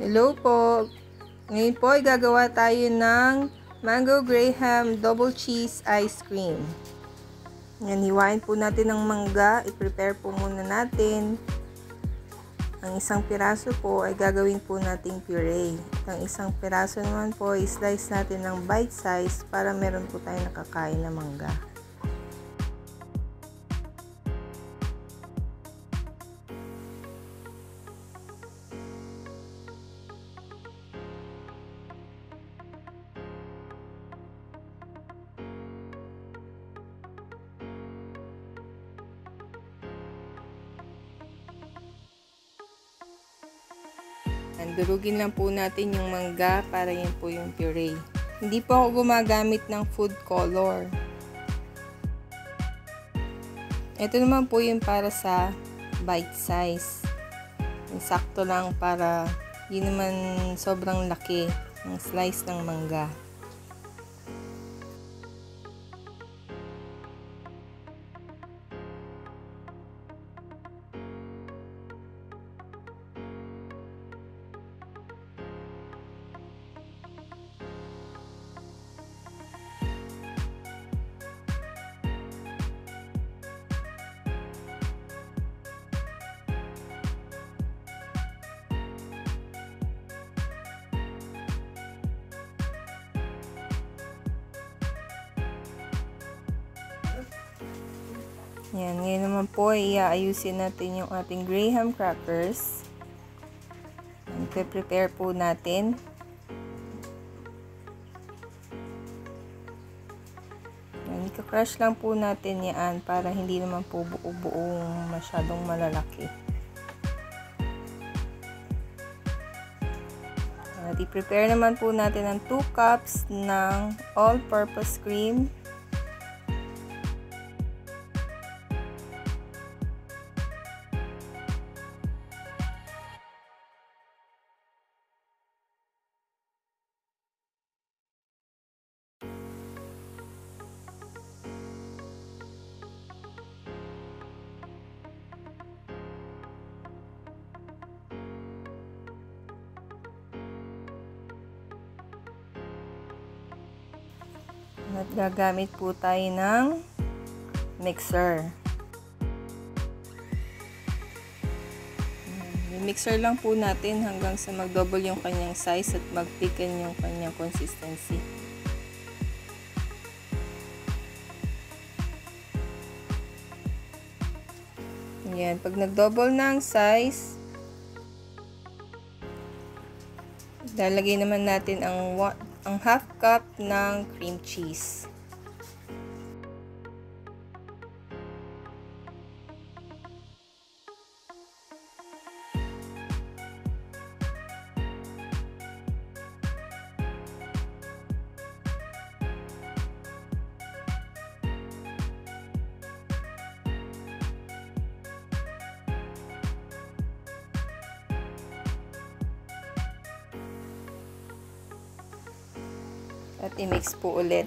Hello po! Ngayon po ay gagawa tayo ng Mango Graham Double Cheese Ice Cream. Yan, hiwain po natin ng mangga. I-prepare po muna natin. Ang isang piraso po ay gagawin po nating puree. Ang isang piraso naman po i-slice natin ng bite size para meron po tayong nakakain na mangga. Durugin lang po natin yung mangga para yan po yung puree. Hindi po ako gumagamit ng food color. Ito naman po yung para sa bite size. Sakto lang para hindi naman sobrang laki ng slice ng mangga. Yan, ngayon naman po iaayusin natin yung ating graham crackers. Prepare po natin. Yan, ika-crush lang po natin yan para hindi naman po buo-buong masyadong malalaki. At i-prepare naman po natin ang 2 cups ng all-purpose cream. At gagamit po tayo ng mixer. I-mixer lang po natin hanggang sa mag-double yung kanyang size at mag-thicken yung kanyang consistency. Ayan, pag nag-double na ang size, lalagay naman natin ang half cup ng cream cheese. At i-mix po ulit.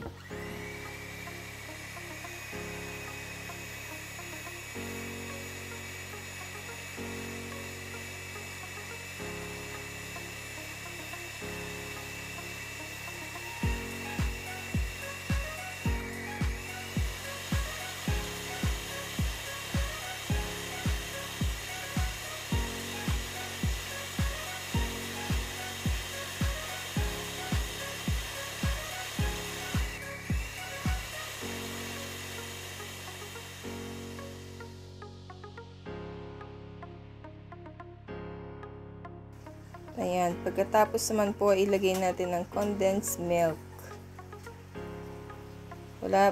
Ayan, pagkatapos naman po ilagay natin ang condensed milk.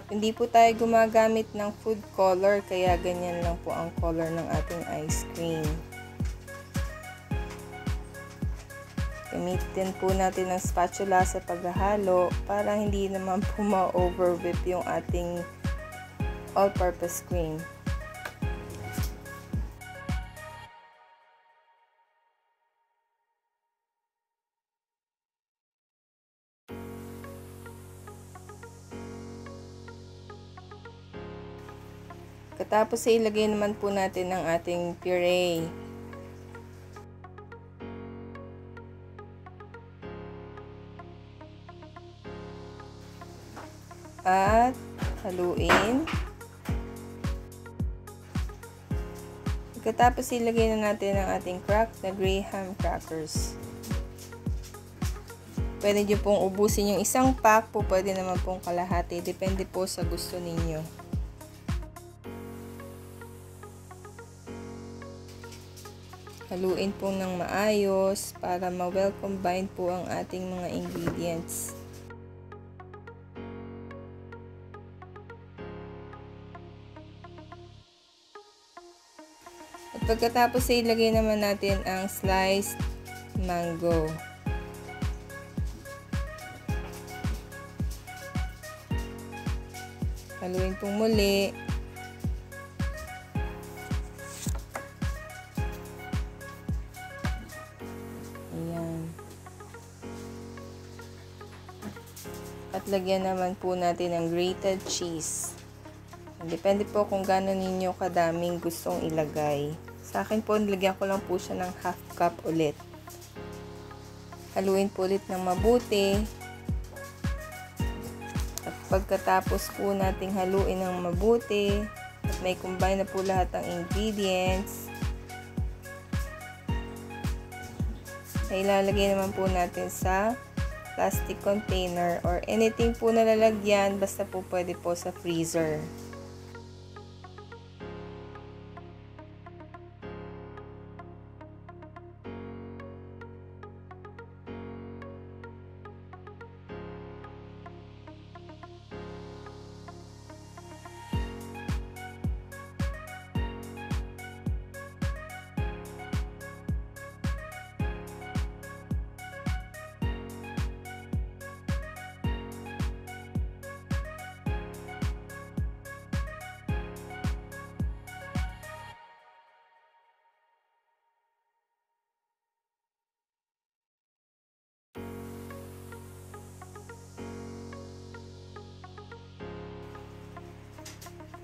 Hindi po tayo gumagamit ng food color, kaya ganyan lang po ang color ng ating ice cream. Gamitin po natin ang spatula sa paghahalo para hindi naman po ma-overwhip yung ating all-purpose cream. Pagkatapos ay ilagay naman po natin ang ating puree. at haluin. Pagkatapos ilagay na natin ang ating cracked na graham crackers. Pwede nyo pong ubusin yung isang pack po, pwede naman pong kalahati. Depende po sa gusto ninyo. Haluin po ng maayos para ma-well combine po ang ating mga ingredients. At pagkatapos ay ilagay naman natin ang sliced mango. Haluin pong muli. Ayan. At lagyan naman po natin ng grated cheese. Depende po kung gaano ninyo kadaming gustong ilagay. Sa akin po, nilagyan ko lang po siya ng half cup ulit. Haluin po ulit ng mabuti. At pagkatapos po nating haluin ng mabuti, at may combine na po lahat ng ingredients, ay ilalagay naman po natin sa plastic container or anything po na lalagyan, basta po pwede po sa freezer.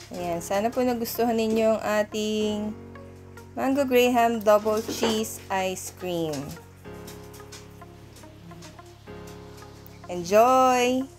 Ayan, sana po nagustuhan ninyo ang ating Mango Graham Double Cheese Ice Cream. Enjoy!